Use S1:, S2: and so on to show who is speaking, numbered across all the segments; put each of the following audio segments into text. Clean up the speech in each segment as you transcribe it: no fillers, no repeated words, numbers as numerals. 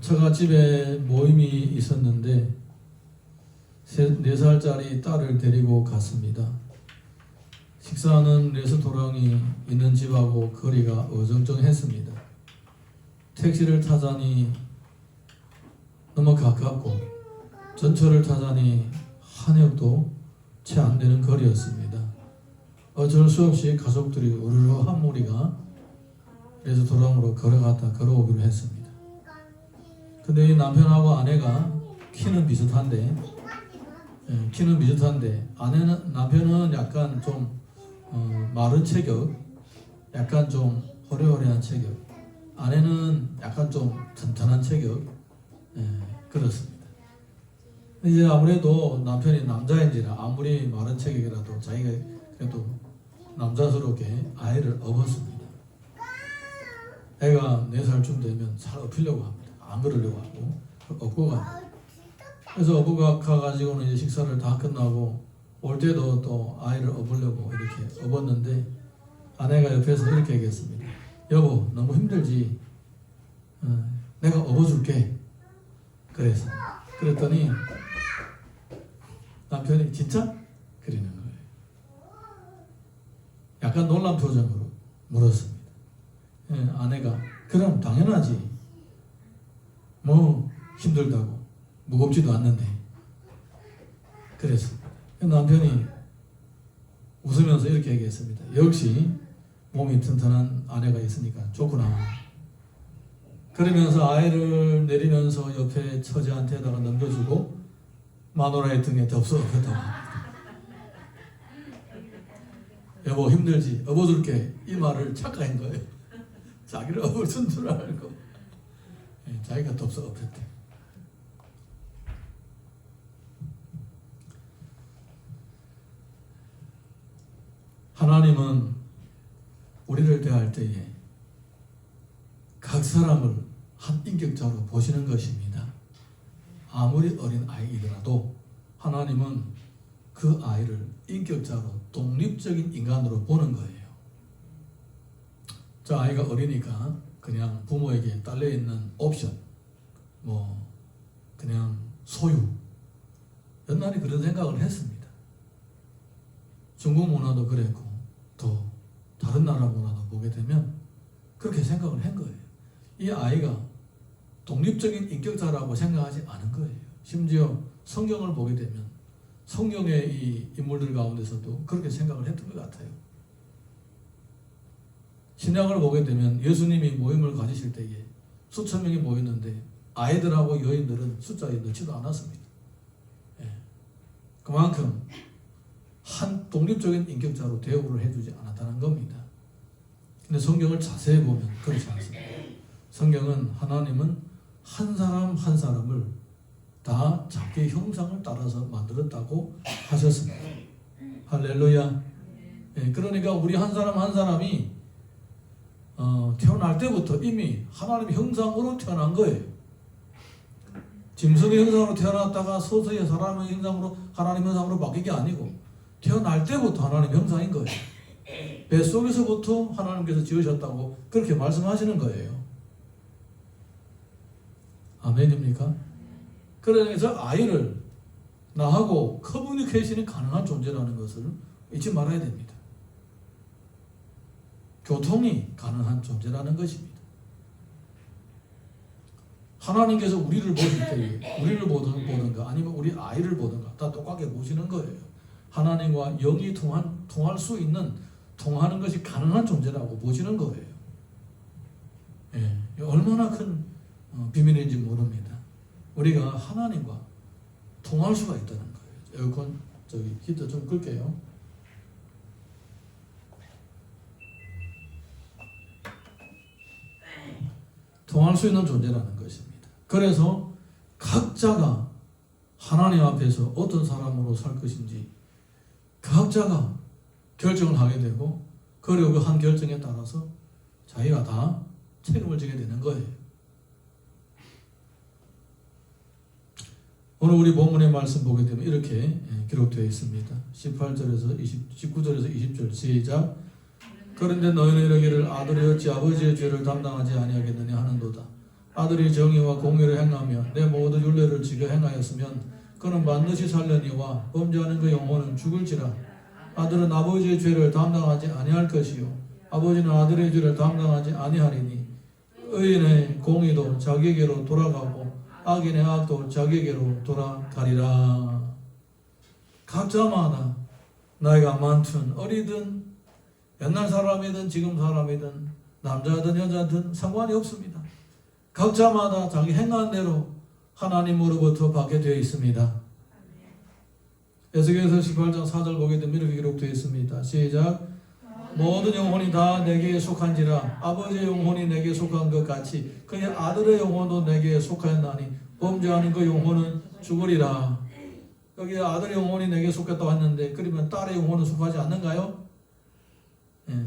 S1: 처갓집에 모임이 있었는데 4살짜리 딸을 데리고 갔습니다. 식사는 레스토랑이 있는 집하고 거리가 어정쩡했습니다. 택시를 타자니 너무 가깝고 전철을 타자니 한역도 채 안 되는 거리였습니다. 어쩔 수 없이 가족들이 우르르 한 무리가 레스토랑으로 걸어오기로 했습니다. 근데 이 남편하고 아내가 키는 비슷한데 남편은 약간 좀 마른 체격, 약간 좀 호래호래한 체격, 아내는 약간 좀 튼튼한 체격, 그렇습니다. 이제 아무래도 남편이 남자인지라 아무리 마른 체격이라도 자기가 그래도 남자스럽게 아이를 업었습니다. 애가 4살쯤 되면 잘 업히려고 합니다. 안 그러려고 하고 업고 갑니다. 그래서 업고 가가지고는 이제 식사를 다 끝나고 올 때도 또 아이를 업으려고 이렇게 업었는데 아내가 옆에서 이렇게 얘기했습니다. 여보, 너무 힘들지? 내가 업어줄게. 그랬더니 남편이 진짜? 그러는 거예요. 약간 놀란 표정으로 물었습니다. 아내가 그럼 당연하지. 뭐 힘들다고 무겁지도 않는데. 그랬습니다. 남편이 웃으면서 이렇게 얘기했습니다. 역시 몸이 튼튼한 아내가 있으니까 좋구나. 그러면서 아이를 내리면서 옆에 처제한테다가 넘겨주고 마누라의 등에 덥석 엎었다고 합니다. 여보 힘들지? 업어줄게. 이 말을 착각한 거예요. 자기를 업어준 줄 알고 자기가 덥석 엎었대. 하나님은 우리를 대할 때에 각 사람을 한 인격자로 보시는 것입니다. 아무리 어린 아이이더라도 하나님은 그 아이를 인격자로 독립적인 인간으로 보는 거예요. 저 아이가 어리니까 그냥 부모에게 딸려있는 옵션, 그냥 소유, 옛날에 그런 생각을 했습니다. 중국 문화도 그랬고 또 다른 나라 문화도 보게 되면 그렇게 생각을 한 거예요. 이 아이가 독립적인 인격자라고 생각하지 않은 거예요. 심지어 성경을 보게 되면 성경의 이 인물들 가운데서도 그렇게 생각을 했던 것 같아요. 신약을 보게 되면 예수님이 모임을 가지실 때에 수천 명이 모였는데 아이들하고 여인들은 숫자에 넣지도 않았습니다. 그만큼 한 독립적인 인격자로 대우를 해주지 않았다는 겁니다. 근데 성경을 자세히 보면 그렇지 않습니다. 성경은 하나님은 한 사람 한 사람을 다 자기의 형상을 따라서 만들었다고 하셨습니다. 할렐루야. 그러니까 우리 한 사람 한 사람이 태어날 때부터 이미 하나님의 형상으로 태어난 거예요. 짐승의 형상으로 태어났다가 서서히 사람의 형상으로 하나님의 형상으로 바뀐 게 아니고 태어날 때부터 하나님의 형상인 거예요. 뱃속에서부터 하나님께서 지으셨다고 그렇게 말씀하시는 거예요. 아멘입니까? 그래서 아이를 나하고 커뮤니케이션이 가능한 존재라는 것을 잊지 말아야 됩니다. 교통이 가능한 존재라는 것입니다. 하나님께서 우리를 보실 때에 우리를 보든가 아니면 우리 아이를 보든가 다 똑같게 보시는 거예요. 하나님과 영이 통할 수 있는 통하는 것이 가능한 존재라고 보시는 거예요. 얼마나 큰 비밀인지 모릅니다. 우리가 하나님과 통할 수가 있다는 거예요. 에어컨 히터 좀 끌게요. 통할 수 있는 존재라는 것입니다. 그래서 각자가 하나님 앞에서 어떤 사람으로 살 것인지 각자가 결정을 하게 되고 그리고 그 한 결정에 따라서 자기가 다 책임을 지게 되는 거예요. 오늘 우리 본문의 말씀 보게 되면 이렇게 기록되어 있습니다. 19절에서 20절 시작. 그런데 너희는 이르기를 아들이 어찌 아버지의 죄를 담당하지 아니하겠느냐 하는도다. 아들이 정의와 공의를 행하며 내 모든 율례를 지켜 행하였으면 그는 반드시 살려니와 범죄하는 그 영혼은 죽을지라. 아들은 아버지의 죄를 담당하지 아니할 것이요 아버지는 아들의 죄를 담당하지 아니하리니 의인의 공의도 자기에게로 돌아가고 악인의 악도 자기에게로 돌아가리라. 각자마다 나이가 많든 어리든 옛날 사람이든 지금 사람이든 남자든 여자든 상관이 없습니다. 각자마다 자기 행한 대로 하나님으로부터 받게 되어 있습니다. 에스겔서 18장 4절 보게 되면 이렇게 기록되어 있습니다. 시작. 모든 영혼이 다 내게 속한지라 아버지의 영혼이 내게 속한 것 같이 그의 아들의 영혼도 내게 속하였나니 범죄하는 그 영혼은 죽으리라. 여기 아들의 영혼이 내게 속했다고 했는데 그러면 딸의 영혼은 속하지 않는가요?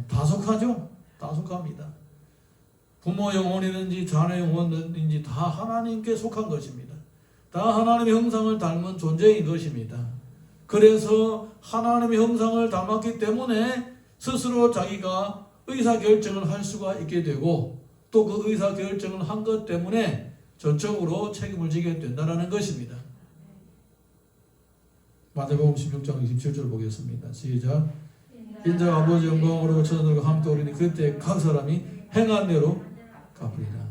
S1: 다 속하죠. 다 속합니다. 부모 영혼이든지 자녀 영혼이든지 다 하나님께 속한 것입니다. 다 하나님의 형상을 닮은 존재인 것입니다. 그래서 하나님의 형상을 닮았기 때문에 스스로 자기가 의사결정을 할 수가 있게 되고 또 그 의사결정을 한 것 때문에 전적으로 책임을 지게 된다는 것입니다. 마태복음 16장 27절 보겠습니다. 시작. 인자 아버지 영광으로 천사들과 함께 오리니 그때 각 사람이 행한 대로 갚으리라.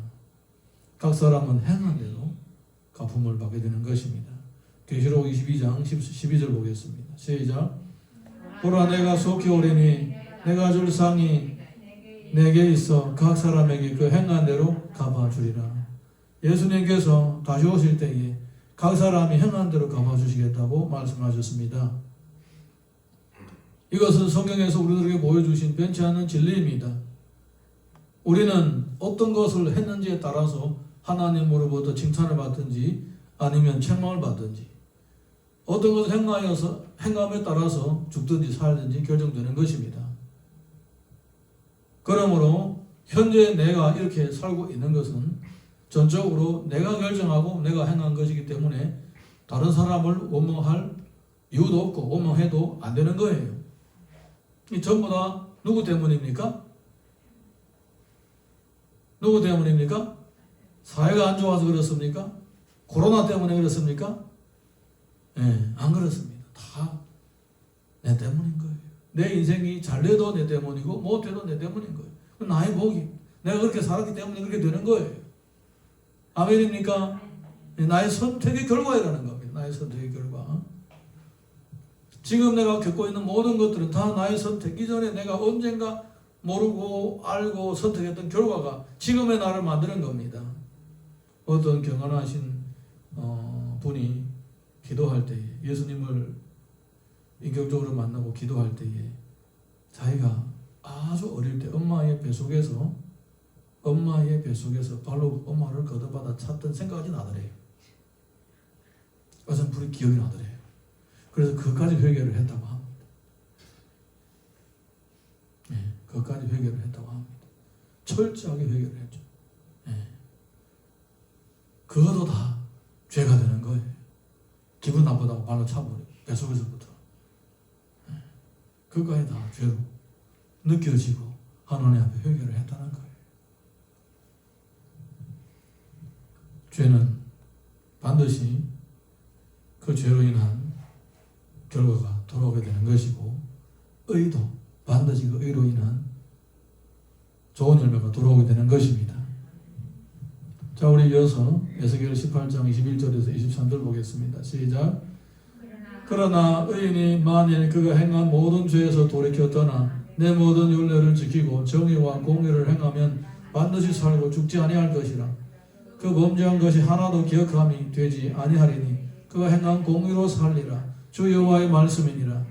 S1: 각 사람은 행한 대로 갚음을 받게 되는 것입니다. 계시록 22장 12절 보겠습니다. 시작. 보라 내가 속히 오리니 내가 줄 상이 내게 있어 각 사람에게 그 행한 대로 갚아주리라. 예수님께서 다시 오실 때에 각 사람이 행한 대로 갚아주시겠다고 말씀하셨습니다. 이것은 성경에서 우리들에게 보여주신 변치 않는 진리입니다. 우리는 어떤 것을 했는지에 따라서 하나님으로부터 칭찬을 받든지 아니면 책망을 받든지 어떤 것을 행함에 따라서 죽든지 살든지 결정되는 것입니다. 그러므로 현재 내가 이렇게 살고 있는 것은 전적으로 내가 결정하고 내가 행한 것이기 때문에 다른 사람을 원망할 이유도 없고 원망해도 안 되는 거예요. 이 전부 다 누구 때문입니까? 누구 때문입니까? 사회가 안 좋아서 그렇습니까? 코로나 때문에 그렇습니까? 안 그렇습니다. 다 내 때문인 거예요. 내 인생이 잘 돼도 내 때문이고 못 돼도 내 때문인 거예요. 나의 복이 내가 그렇게 살았기 때문에 그렇게 되는 거예요. 아멘입니까? 나의 선택의 결과라는 겁니다. 나의 선택의 결과. 지금 내가 겪고 있는 모든 것들은 다 나의 선택. 이전에 내가 언젠가 모르고 알고 선택했던 결과가 지금의 나를 만드는 겁니다. 어떤 경건하신 분이 기도할 때에 예수님을 인격적으로 만나고 기도할 때에 자기가 아주 어릴 때 엄마의 뱃속에서 발로 엄마를 걷어받아 찾던 생각이 나더래요. 어떤 분이 기억이 나더래요. 그래서 그것까지 회개를 했다고 합니다. 그것까지 회개를 했다고 합니다. 철저하게 회개를 했죠. 그것도 다 죄가 되는 거예요. 기분 나쁘다고 발로 차버려. 뱃속에서부터. 그것까지 다 죄로 느껴지고 하나님 앞에 회개를 했다는 거예요. 죄는 반드시 그 죄로 인한 결과가 돌아오게 되는 것이고 의도 반드시 그 의로 인한 좋은 열매가 돌아오게 되는 것입니다. 자, 우리 이어서 에스겔 18장 21절에서 23절 보겠습니다. 시작. 그러나 의인이 만일 그가 행한 모든 죄에서 돌이켜 떠나 내 모든 율례를 지키고 정의와 공의를 행하면 반드시 살고 죽지 아니할 것이라. 그 범죄한 것이 하나도 기억함이 되지 아니하리니 그가 행한 공의로 살리라. 주 여호와의 말씀이니라.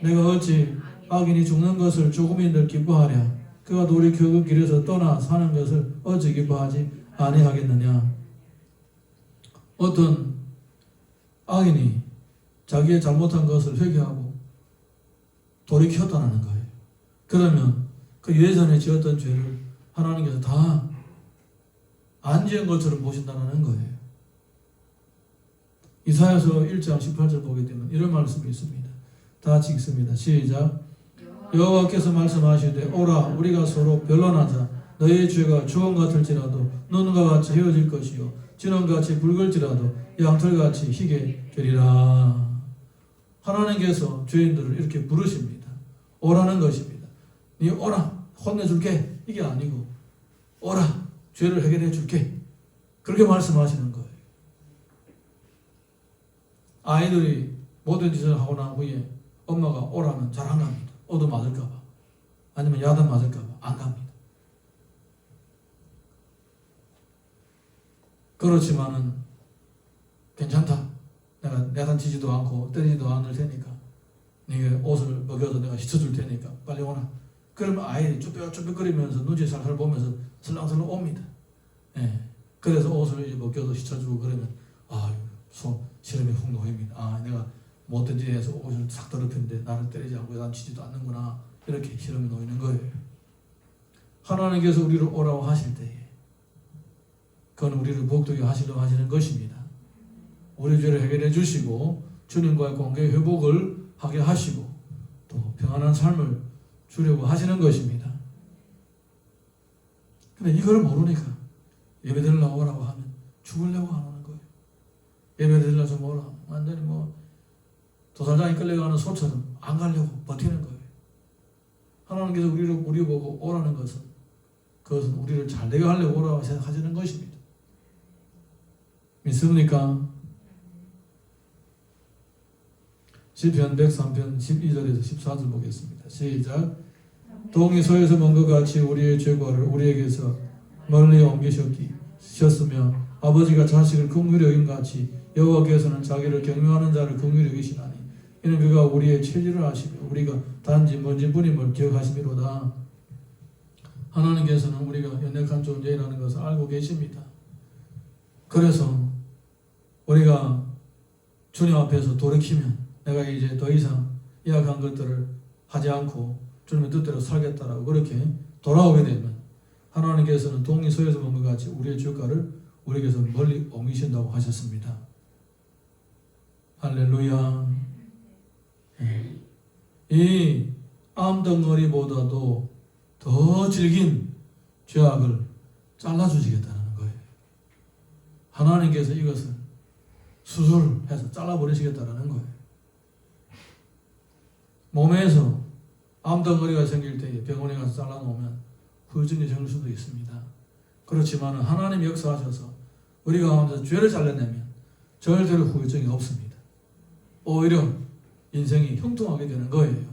S1: 내가 어찌 악인이 죽는 것을 조금인들 기뻐하랴. 그가 돌이켜 그 길에서 떠나 사는 것을 어찌 기뻐하지 아니하겠느냐. 어떤 악인이 자기의 잘못한 것을 회개하고 돌이켰다는 거예요. 그러면 그 예전에 지었던 죄를 하나님께서 다 안 지은 것처럼 보신다는 거예요. 이사야서 1장 18절 보게 되면 이런 말씀이 있습니다. 다 같이 읽습니다. 시작. 여호와께서 말씀하시되 오라 우리가 서로 변론하자. 너의 죄가 주홍 같을지라도 눈과 같이 헤어질 것이요 진홍같이 붉을지라도 양털같이 희게 되리라. 하나님께서 죄인들을 이렇게 부르십니다. 오라는 것입니다. 네 오라, 혼내줄게. 이게 아니고 오라, 죄를 해결해 줄게. 그렇게 말씀하시는 거예요. 아이들이 모든 짓을 하고 난 후에 엄마가 오라면 잘 안 갑니다. 얻어맞을까 봐 아니면 야단 맞을까 봐 안 갑니다. 그렇지만은 괜찮다. 내가 야단치지도 않고 때리지도 않을 테니까 네가 옷을 먹여서 내가 씻어줄 테니까 빨리 오라. 그러면 아이들이 쭈뼛쭈뼛거리면서 눈치 살살 보면서 슬렁슬렁 옵니다. 예. 그래서 옷을 이제 먹여서 씻어주고 그러면 시름이 훅 놓입니다. 내가 못된 짓 해서 옷을 싹 더럽히는데 나를 때리지 않고 야단치지도 않는구나. 이렇게 시름이 놓이는 거예요. 하나님께서 우리를 오라고 하실 때에 그건 우리를 복되게 하시려고 하시는 것입니다. 우리 죄를 해결해 주시고 주님과의 관계 회복을 하게 하시고 또 평안한 삶을 주려고 하시는 것입니다. 근데 이걸 모르니까 예배드리려고 오라고 하면 죽으려고 하는 거예요. 예배드리려고 좀 오라. 완전히 도살장에 끌려가는 소처럼 안 가려고 버티는 거예요. 하나님께서 우리 보고 오라는 그것은 우리를 잘되게 하려고 오라고 생각하시는 것입니다. 믿습니까? 시편 103편 12절에서 14절 보겠습니다. 시작. 동이 소에서 먼 것 같이 우리의 죄과를 우리에게서 멀리 옮기셨으며 아버지가 자식을 긍휼히 여긴 같이 여호와께서는 자기를 경외하는 자를 긍휼히 여기시나니 이는 그가 우리의 체질을 아시며 우리가 단지 먼지 뿐임을 기억하심이로다. 하나님께서는 우리가 연약한 존재라는 것을 알고 계십니다. 그래서 우리가 주님 앞에서 돌이키면 내가 이제 더 이상 이악한 것들을 하지 않고 주님의 뜻대로 살겠다라고 그렇게 돌아오게 되면 하나님께서는 동이 소에서 본 것 같이 우리의 죄가를 우리에게서 멀리 옮기신다고 하셨습니다. 할렐루야. 이 암덩어리보다도 더 질긴 죄악을 잘라주시겠다는 거예요. 하나님께서 이것을 수술해서 잘라버리시겠다는 거예요. 몸에서 암덩어리가 생길 때에 병원에 가서 잘라놓으면 후유증이 생길 수도 있습니다. 그렇지만 하나님이 역사하셔서 우리 가운데서 죄를 잘라내면 절대로 후유증이 없습니다. 오히려 인생이 형통하게 되는 거예요.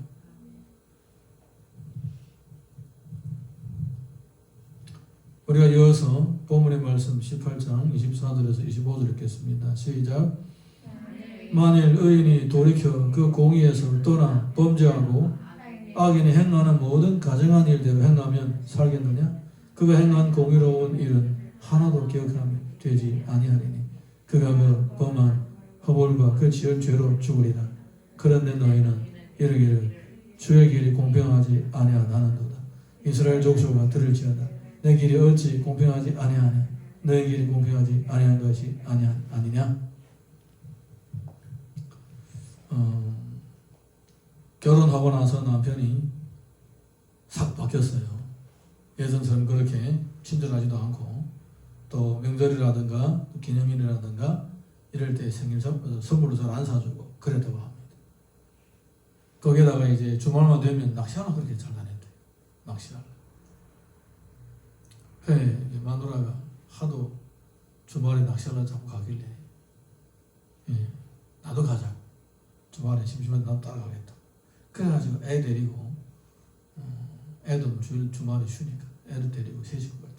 S1: 우리가 이어서 본문의 말씀 18장 24절에서 25절 읽겠습니다. 시작. 만일 의인이 돌이켜 그 공의에서 떠나 범죄하고 악인이 행하는 모든 가증한 일대로 행하면 살겠느냐? 그가 행한 공의로운 일은 하나도 기억하면 되지 아니하리니 그가 그 범한 허물과 그 지을 죄로 죽으리라. 그런데 너희는 이르기를 주의 길이 공평하지 아니하나는도다. 이스라엘 족속아 들을지어다. 내 길이 어찌 공평하지 아니하냐? 너의 길이 공평하지 아니한 것이 아니냐? 결혼하고 나서 남편이 싹 바뀌었어요. 예전처럼 그렇게 친절하지도 않고 또 명절이라든가 기념일이라든가 이럴 때 생일 선물도 잘 안 사주고 그랬다고 합니다. 거기에다가 이제 주말만 되면 낚시하나 그렇게 잘 다녔대요. 낚시하려. 그래 마누라가 하도 주말에 낚시하러 자꾸 가길래 나도 가자. 주말에 심심한데 나도 따라가겠다. 그래가지고 애 데리고 애도 주말에 쉬니까 애를 데리고 세 식구가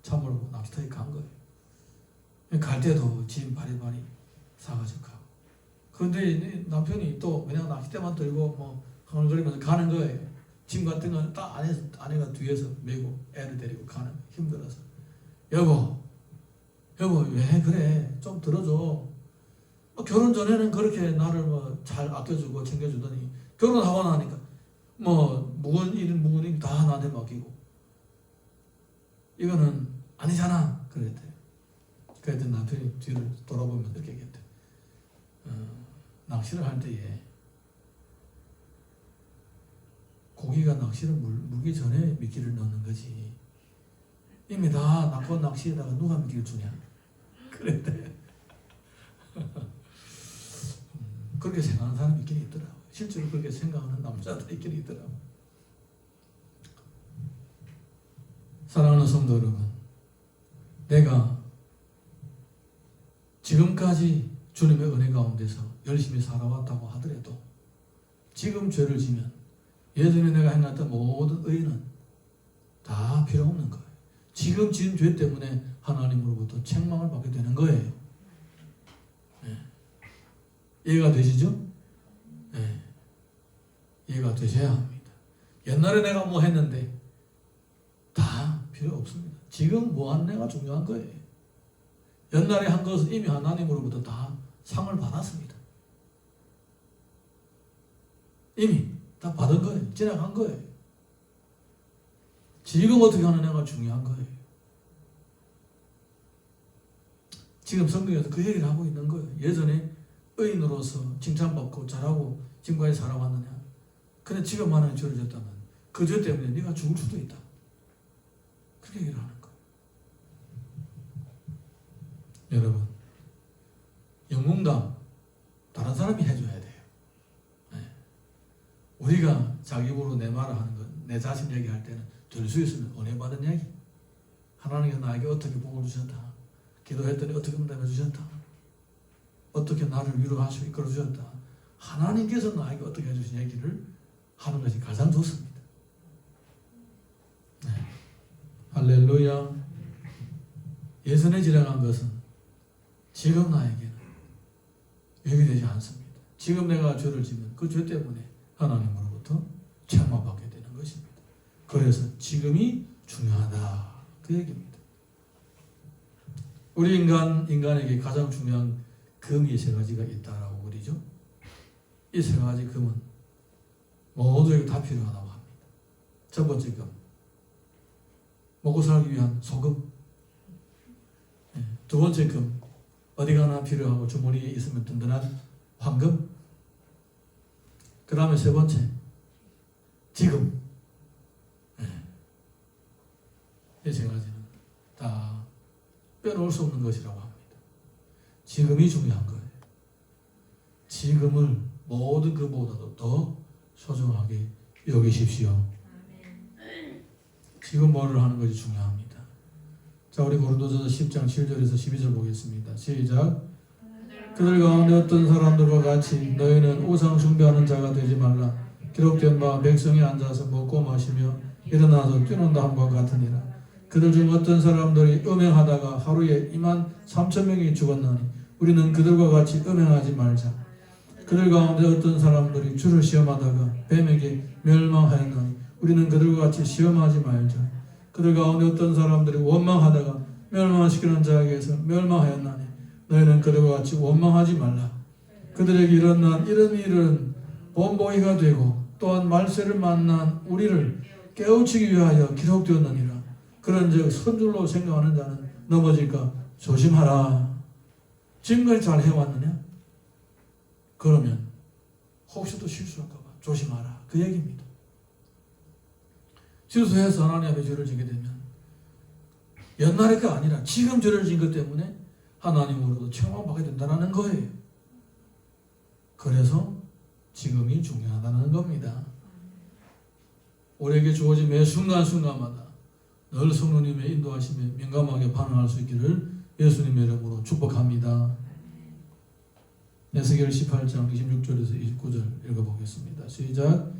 S1: 차 몰고 낚시터에 간 거예요. 갈 때도 짐 바리바리 사가지고 가고. 그런데 남편이 또 그냥 낚싯대만 들고 흥얼거리면서 가는 거예요. 짐 같은 건 딱 아내가 뒤에서 메고 애를 데리고 가는 거예요. 힘들어서. 여보 왜 그래? 좀 들어줘. 결혼 전에는 그렇게 나를 잘 아껴주고 챙겨주더니 결혼하고 나니까 묵은 일 다 나한테 맡기고 이거는 아니잖아 그랬대요. 그랬더니 남편이 뒤를 돌아보면서 이렇게 얘기했대요. 낚시를 할 때에 고기가 낚시를 물기 전에 미끼를 넣는 거지 이미 다 낙고 낚시에다가 누가 먹이를 주냐? 그랬대. 그렇게 생각하는 사람이 있긴 있더라고. 실제로 그렇게 생각하는 남자들이 있긴 있더라고. 사랑하는 성도 여러분, 내가 지금까지 주님의 은혜 가운데서 열심히 살아왔다고 하더라도 지금 죄를 지면 예전에 내가 행했던 모든 의는 다 필요 없는 거예요. 지금 지은 죄 때문에 하나님으로부터 책망을 받게 되는 거예요. 네. 이해가 되시죠? 네. 이해가 되셔야 합니다. 옛날에 내가 뭐 했는데 다 필요 없습니다. 지금 뭐 한 내가 중요한 거예요. 옛날에 한 것은 이미 하나님으로부터 다 상을 받았습니다. 이미 다 받은 거예요. 지나간 거예요. 지금 어떻게 하는 애가 중요한 거예요. 지금 성경에서 그 얘기를 하고 있는 거예요. 예전에 의인으로서 칭찬받고 잘하고 지금까지 살아왔느냐. 근데 지금 하나님 죄를 졌다면 그 죄 때문에 네가 죽을 수도 있다. 그렇게 얘기를 하는 거예요. 여러분, 영웅담 다른 사람이 해줘야 돼요. 네. 우리가 자기 입으로 내 말을 하는 건, 내 자신 얘기할 때는 될 수 있으면 은혜 받은 얘기. 하나님이 나에게 어떻게 복을 주셨다. 기도했더니 어떻게 응답해 주셨다. 어떻게 나를 위로하시고 이끌어 주셨다. 하나님께서 나에게 어떻게 해주신 얘기를 하는 것이 가장 좋습니다. 네. 할렐루야. 예전에 지나간 것은 지금 나에게는 유익이 되지 않습니다. 지금 내가 죄를 지면 그 죄 때문에 하나님으로부터 책망받게 되는 것입니다. 그래서 지금이 중요하다. 그 얘기입니다. 우리 인간에게 가장 중요한 금이 세 가지가 있다라고 그러죠. 이 세 가지 금은 모두에게 다 필요하다고 합니다. 첫 번째 금, 먹고 살기 위한 소금. 두 번째 금, 어디 가나 필요하고 주머니에 있으면 든든한 황금. 그 다음에 세 번째, 지금. 이 세 가지는 다 빼놓을 수 없는 것이라고 합니다. 지금이 중요한 거예요. 지금을 모든 것보다도 더 소중하게 여기십시오. 지금 뭐를 하는 것이 중요합니다. 자, 우리 고린도전서 10장 7절에서 12절 보겠습니다. 시작. 그들 가운데 어떤 사람들과 같이 너희는 우상 숭배하는 자가 되지 말라. 기록된 바 백성이 앉아서 먹고 마시며 일어나서 뛰는다 함과 같으니라. 그들 중 어떤 사람들이 음행하다가 하루에 23,000명이 죽었나니 우리는 그들과 같이 음행하지 말자. 그들 가운데 어떤 사람들이 주를 시험하다가 뱀에게 멸망하였나니 우리는 그들과 같이 시험하지 말자. 그들 가운데 어떤 사람들이 원망하다가 멸망시키는 자에게서 멸망하였나니 너희는 그들과 같이 원망하지 말라. 그들에게 일어난 이런 일은 본보기가 되고 또한 말세를 만난 우리를 깨우치기 위하여 기록되었느니라. 그런즉 선줄로 생각하는 자는 넘어질까 조심하라. 지금까지 잘 해왔느냐? 그러면 혹시 또 실수할까 봐 조심하라. 그 얘기입니다. 실수해서 하나님 앞에 죄를 지게 되면 옛날에가 아니라 지금 죄를 진 것 때문에 하나님으로도 책망받게 된다는 거예요. 그래서 지금이 중요하다는 겁니다. 우리에게 주어진 매 순간순간마다 늘 성령님의 인도하심에 민감하게 반응할 수 있기를 예수님의 이름으로 축복합니다. 에스겔 18장 26절에서 29절 읽어보겠습니다. 시작.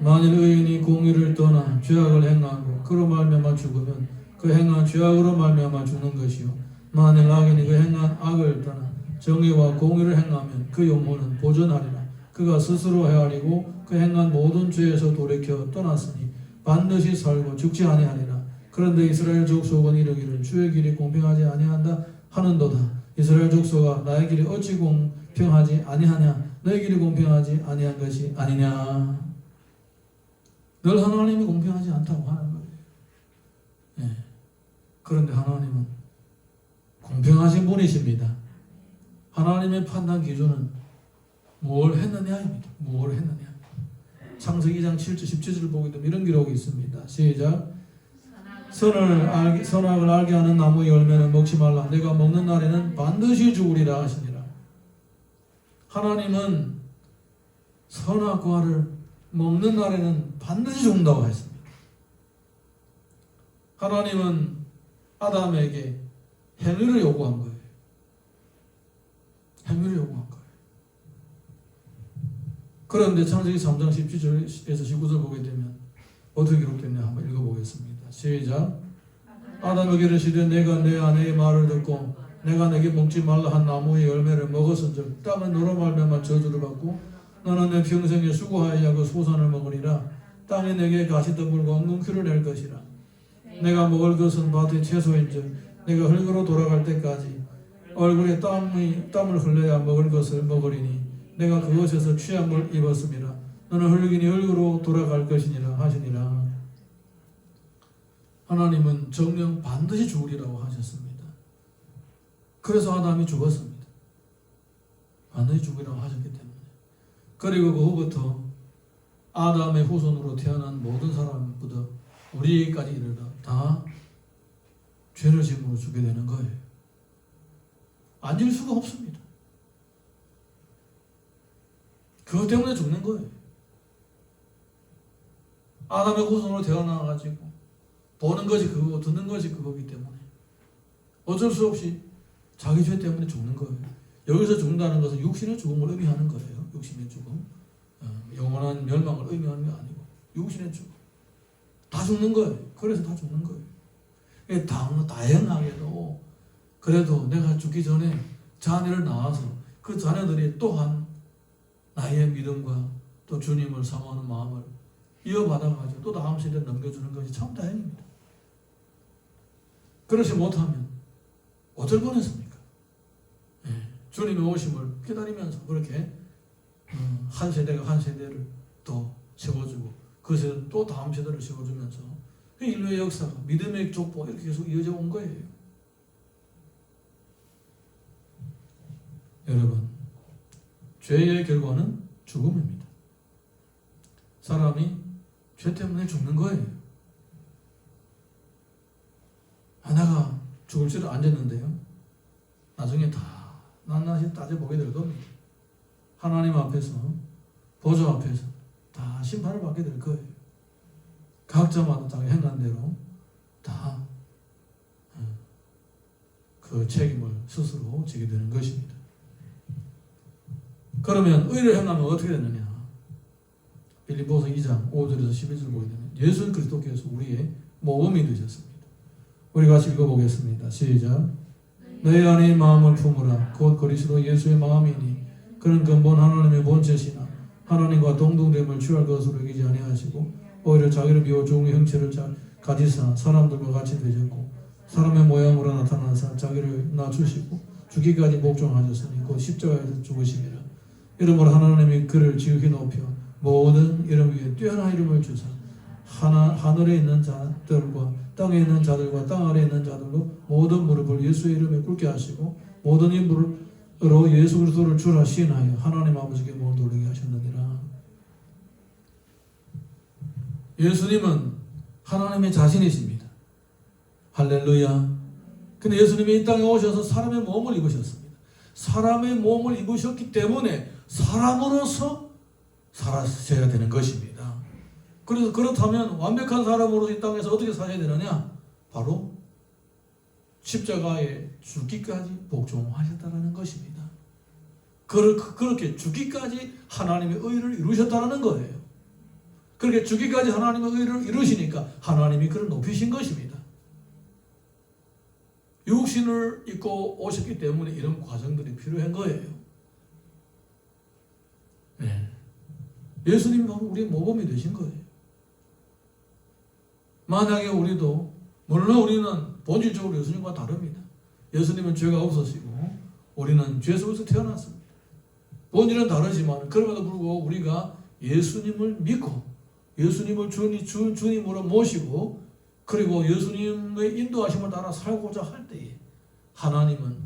S1: 만일 의인이 공의를 떠나 죄악을 행하고 그로 말미암아 죽으면 그 행한 죄악으로 말미암아 죽는 것이요 만일 악인이 그 행한 악을 떠나 정의와 공의를 행하면 그 영혼은 보존하리라. 그가 스스로 헤아리고 그 행한 모든 죄에서 돌이켜 떠났으니 반드시 살고 죽지 아니하리라. 그런데 이스라엘 족속은 이르기를 주의 길이 공평하지 아니한다 하는도다. 이스라엘 족속아 나의 길이 어찌 공평하지 아니하냐. 너의 길이 공평하지 아니한 것이 아니냐. 늘 하나님이 공평하지 않다고 하는 거예요. 네. 그런데 하나님은 공평하신 분이십니다. 하나님의 판단 기준은 뭘 했느냐입니다. 뭘 했느냐. 창세기 2장 7절 17절을 보게 되면 이런 기록이 있습니다. 시작. 선악을 알게 하는 나무의 열매는 먹지 말라. 내가 먹는 날에는 반드시 죽으리라 하시니라. 하나님은 선악과를 먹는 날에는 반드시 죽는다고 했습니다. 하나님은 아담에게 행위를 요구한 거예요. 행위를 요구한 거예요. 그런데 창세기 3장 17절에서 19절 보게 되면 어떻게 기록됐냐 한번 읽어보겠습니다. 시작. 아담에게 이르시되 내가 내 아내의 말을 듣고 내가 내게 먹지 말라 한 나무의 열매를 먹었은즉 땅은 너로 말미암아 저주를 받고 너는 내 평생에 수고하여 그 소산을 먹으리라. 땅이 내게 가시덤불과 엉겅퀴를 낼 것이라. 내가 먹을 것은 밭의 채소인즉 내가 흙으로 돌아갈 때까지 얼굴에 땀을 흘려야 먹을 것을 먹으리니 내가 그것에서 취함을 입었음이라. 너는 흙이니 흙으로 돌아갈 것이니라 하시니라. 하나님은 정령 반드시 죽으리라고 하셨습니다. 그래서 아담이 죽었습니다. 반드시 죽으리라고 하셨기 때문에. 그리고 그 후부터 아담의 후손으로 태어난 모든 사람부터 우리에게까지 이르러 다 죄를 지음으로 죽게 되는 거예요. 앉을 수가 없습니다. 그것 때문에 죽는 거예요. 아담의 후손으로 태어나가지고 보는 것이 그거고 듣는 것이 그거기 때문에 어쩔 수 없이 자기 죄 때문에 죽는 거예요. 여기서 죽는다는 것은 육신의 죽음을 의미하는 거예요. 육신의 죽음. 영원한 멸망을 의미하는 게 아니고 육신의 죽음. 다 죽는 거예요. 그래서 다 죽는 거예요. 다행하게도 그래도 내가 죽기 전에 자녀를 낳아서 그 자녀들이 또한 나의 믿음과 또 주님을 사모하는 마음을 이어받아가지고 또 다음 세대에 넘겨주는 것이 참 다행입니다. 그렇지 못하면 어쩔 뻔했습니까? 주님의 오심을 기다리면서 그렇게 한 세대가 한 세대를 또 세워주고 그 세대는 또 다음 세대를 세워주면서 인류의 역사가 믿음의 족보가 이렇게 계속 이어져 온 거예요. 여러분, 죄의 결과는 죽음입니다. 사람이 죄 때문에 죽는 거예요. 하나가 죽을 줄 앉았는데요. 나중에 다 낱낱이 따져보게 될 겁니다. 하나님 앞에서, 보좌 앞에서 다 심판을 받게 될 거예요. 각자마다 자기 행한 대로 다 그 책임을 스스로 지게 되는 것입니다. 그러면 의를 행하면 어떻게 되느냐? 빌립보서 2장 5절에서 11절 보게 되면 예수 그리스도께서 우리의 모범이 되셨습니다. 우리 같이 읽어보겠습니다. 시작. 너희 안에 마음을 품으라. 곧 그리스도 예수의 마음이니 그는 근본 하나님의 본체시나 하나님과 동등됨을 취할 것으로 여기지 아니하시고 오히려 자기를 비워 종의 형체를 가지사 사람들과 같이 되셨고 사람의 모양으로 나타나사 자기를 낮추시고 죽기까지 복종하셨으니 곧 십자가에서 죽으심이라. 이러므로 하나님이 그를 지극히 높여 모든 이름 위에 뛰어난 이름을 주사 하늘에 있는 자들과 땅에 있는 자들과 땅 아래에 있는 자들로 모든 무릎을 예수의 이름에 꿇게 하시고 모든 인물로 예수 그리스도를 주라 시인하여 하나님 아버지께 몸을 돌리게 하셨느니라. 예수님은 하나님의 자신이십니다. 할렐루야. 근데 예수님이 이 땅에 오셔서 사람의 몸을 입으셨습니다. 사람의 몸을 입으셨기 때문에 사람으로서 살아셔야 되는 것입니다. 그래서 그렇다면 완벽한 사람으로서 이 땅에서 어떻게 살아야 되느냐? 바로 십자가에 죽기까지 복종하셨다는 것입니다. 그렇게 죽기까지 하나님의 의를 이루셨다는 거예요. 그렇게 죽기까지 하나님의 의를 이루시니까 하나님이 그를 높이신 것입니다. 육신을 입고 오셨기 때문에 이런 과정들이 필요한 거예요. 네. 예수님이 바로 우리의 모범이 되신 거예요. 만약에 우리도, 물론 우리는 본질적으로 예수님과 다릅니다. 예수님은 죄가 없으시고 우리는 죄 속에서 태어났습니다. 본질은 다르지만 그럼에도 불구하고 우리가 예수님을 믿고 예수님을 주님으로 모시고 그리고 예수님의 인도하심을 따라 살고자 할 때에 하나님은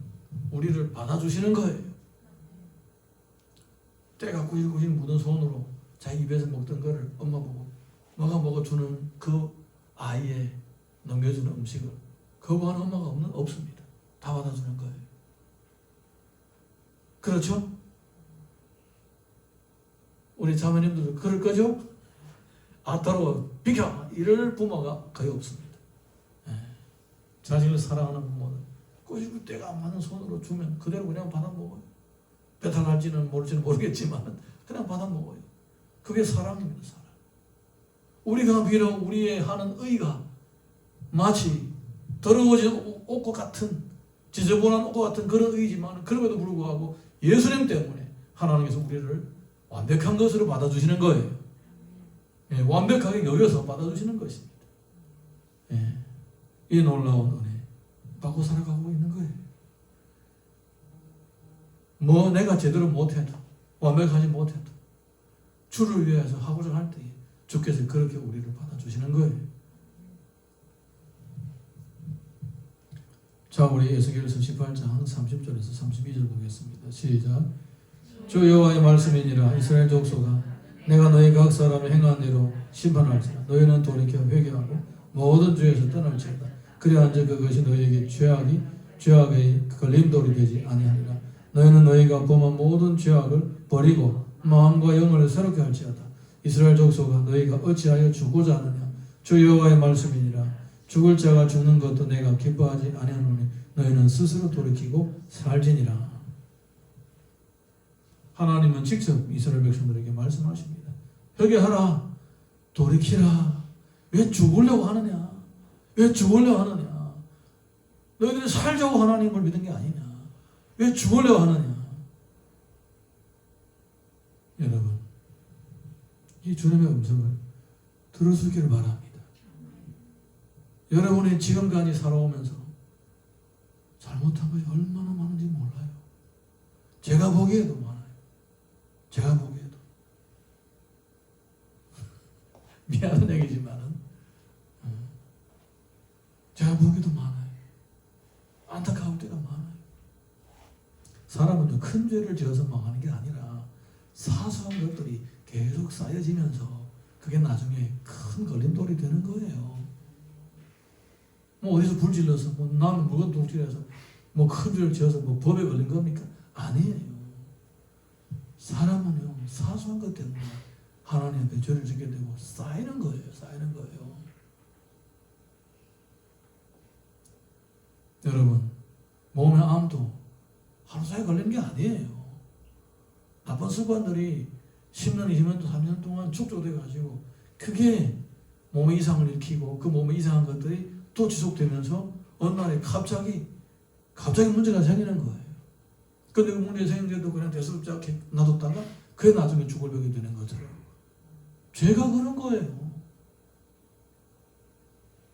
S1: 우리를 받아주시는 거예요. 때가 구질구질 묻은 손으로 자기 입에서 먹던 거를 엄마 보고 먹어주는 그 아이의 넘겨주는 음식을 거부하는 엄마가 없습니다. 다 받아주는 거예요. 그렇죠? 우리 자매님들도 그럴 거죠? 아따로 비켜! 이럴 부모가 거의 없습니다. 자식을 사랑하는 부모는 꼬시고 때가 안 맞는 손으로 주면 그대로 그냥 받아 먹어요. 배탈날지는 모르겠지만 그냥 받아 먹어요. 그게 사랑입니다. 사랑. 우리가 비록 우리의 하는 의가 마치 더러워진 옷과 같은, 지저분한 옷과 같은 그런 의지만, 그럼에도 불구하고 예수님 때문에 하나님께서 우리를 완벽한 것으로 받아주시는 거예요. 완벽하게 여겨서 받아주시는 것입니다. 이 놀라운 은혜 받고 살아가고 있는 거예요. 뭐 내가 제대로 못해도, 완벽하지 못해도 주를 위해서 하고자 할 때에 주께서 그렇게 우리를 받아주시는 거예요. 자, 우리 에스겔서 18장 30절에서 32절 보겠습니다. 시작. 주 여호와의 말씀이니라. 이스라엘 족속아, 내가 너희 각 사람의 행한 대로 심판할지라. 너희는 돌이켜 회개하고 모든 죄에서 떠날지어다. 그리한즉 그것이 너희에게 죄악의 걸림돌이 되지 아니하리라. 너희는 너희가 범한 모든 죄악을 버리고 마음과 영을 새롭게 할지어다. 이스라엘 족속아, 너희가 어찌하여 죽고자 하느냐. 주 여호와의 말씀이니라. 죽을 자가 죽는 것도 내가 기뻐하지 아니하노니 너희는 스스로 돌이키고 살지니라. 하나님은 직접 이스라엘 백성들에게 말씀하십니다. 회개하라. 돌이키라. 왜 죽으려고 하느냐. 왜 죽으려고 하느냐. 너희들이 살자고 하나님을 믿은 게 아니냐. 왜 죽으려고 하느냐. 여러분, 이 주님의 음성을 들어주기를 바랍니다. 여러분이 지금까지 살아오면서 잘못한 것이 얼마나 많은지 몰라요. 제가 보기에도 많아요. 제가 보기에도. 미안한 얘기지만은 제가 보기에도 많아요. 안타까울 때가 많아요. 사람은 큰 죄를 지어서 망하는 게 아니라 사소한 것들이 계속 쌓여지면서 그게 나중에 큰 걸림돌이 되는 거예요. 뭐 어디서 불 질러서, 뭐 남의 물건 독질해서, 뭐 큰 죄를 지어서 뭐 법에 걸린 겁니까? 아니에요. 사람은요, 사소한 것 때문에 하나님 앞에 죄를 짓게 되고 쌓이는 거예요. 쌓이는 거예요. 여러분, 몸에 암도 하루 사이에 걸리는 게 아니에요. 나쁜 습관들이 10년, 20년, 30년 동안 축적돼 가지고 그게 몸에 이상을 일으키고 그 몸에 이상한 것들이 또 지속되면서 어느 날에 갑자기 문제가 생기는 거예요. 근데 그 문제 생긴데도 그냥 대수롭지 않게 놔뒀다가 그게 나중에 죽을 병이 되는 것처럼 죄가 그런 거예요.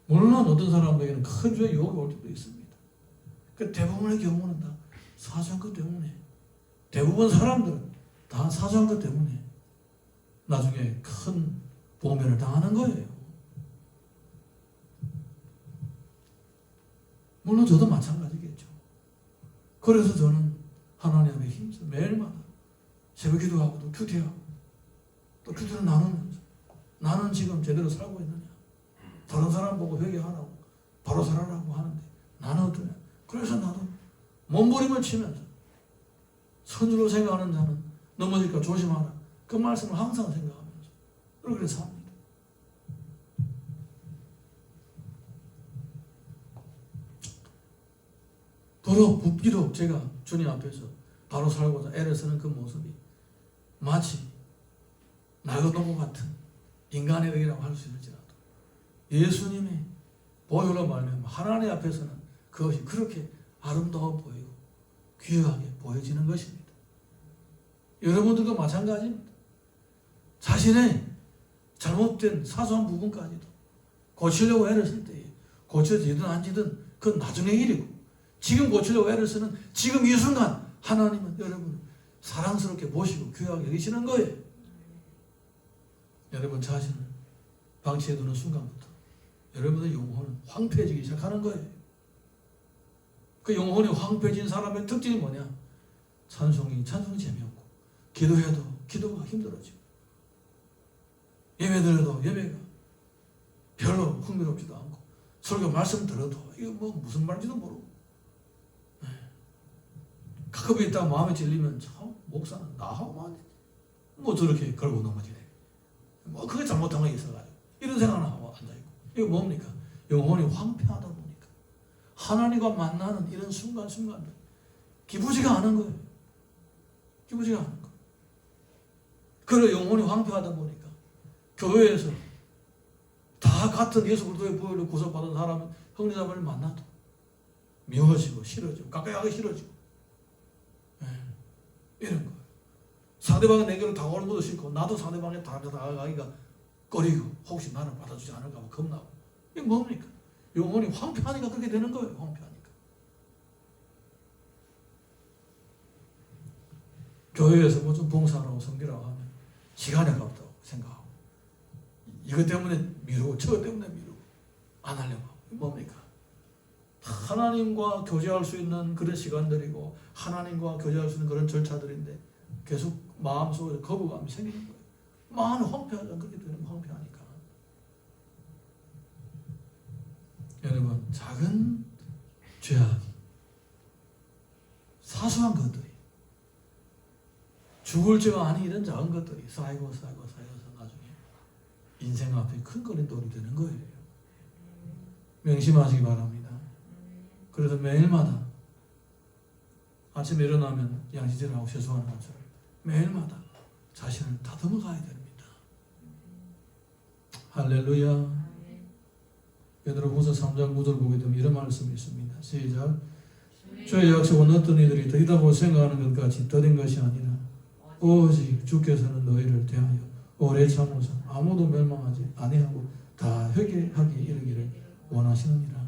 S1: 물론 어떤 사람들에게는 큰 죄의 유혹이 올 때도 있습니다. 그 대부분의 경우는 다 사소한 것 때문에, 대부분 사람들은 다 사소한 것 때문에 나중에 큰 보면을 당하는 거예요. 물론 저도 마찬가지겠죠. 그래서 저는 하나님 앞에 힘써 매일마다 새벽 기도하고 또 큐티하고 또 큐티를 나누면서 나는 지금 제대로 살고 있느냐. 다른 사람 보고 회개하라고 바로 살아라고 하는데 나는 어떠냐. 그래서 나도 몸부림을 치면서 선으로 생각하는 자는 넘어질까 조심하라. 그 말씀을 항상 생각하면서 그렇게 삽니다. 비록 제가 주님 앞에서 바로 살고자 애를 쓰는 그 모습이 마치 나그노고 같은 인간의 의라고 할 수 있을지라도 예수님의 보혈로 말미암아 하나님 앞에서는 그것이 그렇게 아름다워 보이고 귀하게 보여지는 것입니다. 여러분들도 마찬가지입니다. 자신의 잘못된 사소한 부분까지도 고치려고 애를 쓸 때에 고쳐지든 안 지든 그건 나중의 일이고 지금 고치려고 애를 쓰는 지금 이 순간 하나님은 여러분을 사랑스럽게 보시고 귀하게 여기시는 거예요. 여러분 자신을 방치해두는 순간부터 여러분의 영혼은 황폐해지기 시작하는 거예요. 그 영혼이 황폐해진 사람의 특징이 뭐냐? 찬송이 재미없고 기도해도 기도가 힘들어지고 예배드려도 예배가 별로 흥미롭지도 않고 설교 말씀 들어도 이거 뭐 무슨 말인지도 모르고 가끔 있다가 마음에 질리면 참 목사는 나하고만 뭐 저렇게 걸고 넘어지네. 뭐 그게 잘못한 게 있어가지고 이런 생각을 하고 앉아있고 이거 뭡니까? 영혼이 황폐하다 보니까 하나님과 만나는 이런 순간순간들 기쁘지가 않은 거예요. 기쁘지가 않은 거예요. 그래 영혼이 황폐하다 보니까 교회에서 다 같은 예수 그리스도의 보혈로 구속받은 사람은 형제자매를 만나도 미워지고 싫어지고 가까이 하기 싫어지고 이런 거예요. 상대방이 내게로 다가오는 것도 싫고 나도 상대방에 다가가기가 꺼리고 혹시 나를 받아주지 않을까 봐 겁나고 이게 뭡니까? 영혼이 황폐하니까 그렇게 되는 거예요. 황폐하니까. 교회에서 뭐 좀 봉사하고 섬기라고 하면 시간이 아깝다고 생각하고 이것 때문에 미루고 저것 때문에 미루고 안 하려고 하고 뭡니까? 하나님과 교제할 수 있는 그런 시간들이고 하나님과 교제할 수 있는 그런 절차들인데 계속 마음속에 거부감이 생기는 거예요. 마음이 황폐하니까 그렇게 되는 황폐하니까. 여러분 작은 죄악이 사소한 것들이 죽을 죄가 아닌 이런 작은 것들이 쌓이고 쌓여서 나중에 인생 앞에 큰 걸림돌이 되는 거예요. 명심하시기 바랍니다. 그래서 매일마다 아침에 일어나면 양치질하고 세수하는 것처럼 매일마다 자신을 다듬어 가야 됩니다. 할렐루야. 베드로후서 3장 9절 보게 되면 이런 말씀이 있습니다. 시작. 주의 약속은 어떤 이들이 더디다고 생각하는 것 같이 더딘 것이 아니라 오직 주께서는 너희를 대하여 오래 참으사 아무도 멸망하지 아니하고 다 회개하기 이르기를 원하시느니라.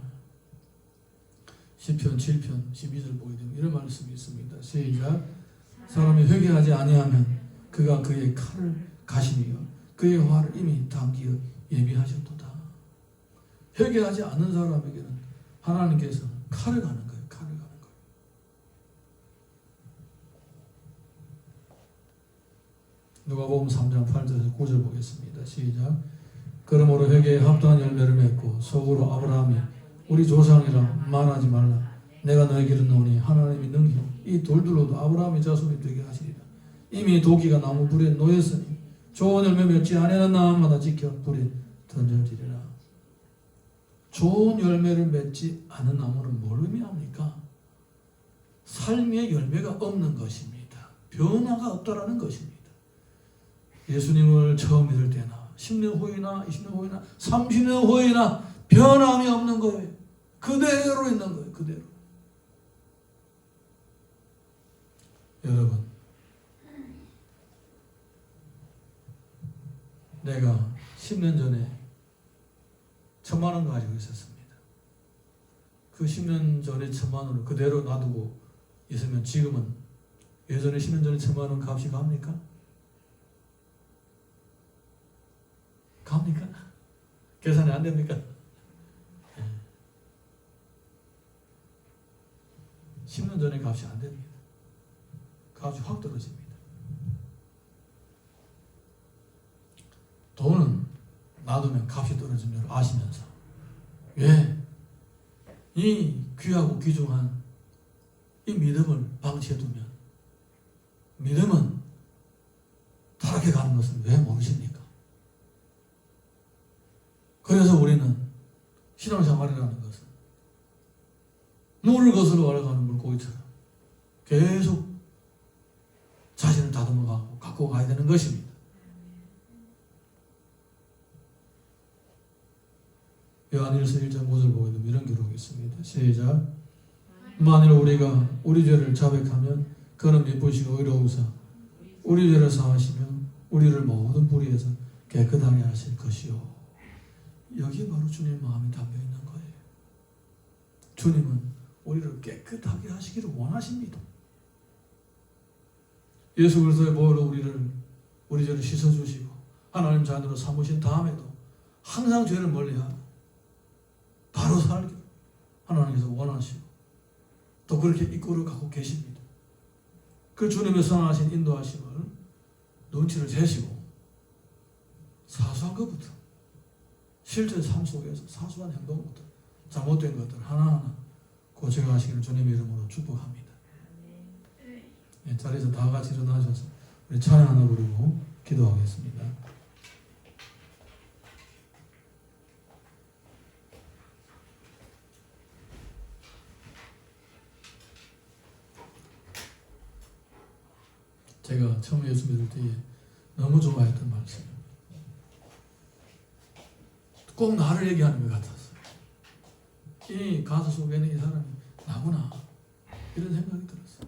S1: 시편 7편 12절 보게 되면 이런 말씀이 있습니다. 시작. 사람이 회개하지 아니하면 그가 그의 칼을 가시며 그의 화를 이미 당기어 예비하셨도다. 회개하지 않는 사람에게는 하나님께서 칼을 가는 거예요. 칼을 가는 거예요. 누가복음 3장 8절에서 9절 보겠습니다. 시작. 그러므로 회개에 합당한 열매를 맺고 속으로 아브라함이 우리 조상이라 말하지 말라. 내가 너에게 이르노니 하나님이 능히 이 돌들로도 아브라함의 자손이 되게 하시리라. 이미 도끼가 나무 불에 놓였으니 좋은 열매 맺지 아니하는 나무마다 지켜 불에 던져지리라. 좋은 열매를 맺지 않은 나무는 뭘 의미합니까? 삶의 열매가 없는 것입니다. 변화가 없다라는 것입니다. 예수님을 처음 믿을 때나 10년 후이나 20년 후이나 30년 후이나 변함이 없는 거예요. 그대로 있는 거예요. 그대로. 여러분, 내가 10년 전에 1,000만 원 가지고 있었습니다. 그 10년 전에 1,000만 원을 그대로 놔두고 있으면 지금은 예전에 10년 전에 1,000만 원 값이 갑니까? 갑니까? 계산이 안 됩니까? 10년 전에 값이 안 됩니다. 값이 확 떨어집니다. 돈은 놔두면 값이 떨어지는 걸 아시면서 왜? 이 귀하고 귀중한 이 믿음을 방치해두면 믿음은 타락해가는 것을 왜 모르십니까? 그래서 우리는 신앙생활이라는 것은 물을 거슬러 올라가는 물고기처럼 계속 자신을 다듬어가고 갖고 가야 되는 것입니다. 요한일서 1장 5절 보게 되면 이런 기록이 있습니다. 시작. 만일 우리가 우리 죄를 자백하면 그는 미쁘시고 의로우사 우리 죄를 사하시며 우리를 모든 불의에서 깨끗하게 하실 것이요. 여기에 바로 주님의 마음이 담겨 있는 거예요. 주님은 우리를 깨끗하게 하시기를 원하십니다. 예수 그리스도의 보혈로 우리 죄를 씻어주시고 하나님 자녀로 삼으신 다음에도 항상 죄를 멀리하고 바로 살기를 하나님께서 원하시고 또 그렇게 이끌어 가고 계십니다. 그 주님의 선하신 인도하심을 눈치를 채시고 사소한 것부터 실제 삶 속에서 사소한 행동부터 잘못된 것들 하나하나 고쳐가시기를 주님 이름으로 축복합니다. 예, 자리에서 다 같이 일어나셔서 우리 찬양 하나 부르고 기도하겠습니다. 제가 처음 예수 믿을 때에 너무 좋아했던 말씀입니다. 꼭 나를 얘기하는 것 같았어요. 이 가사 속에는 이 사람이 나구나 이런 생각이 들어요.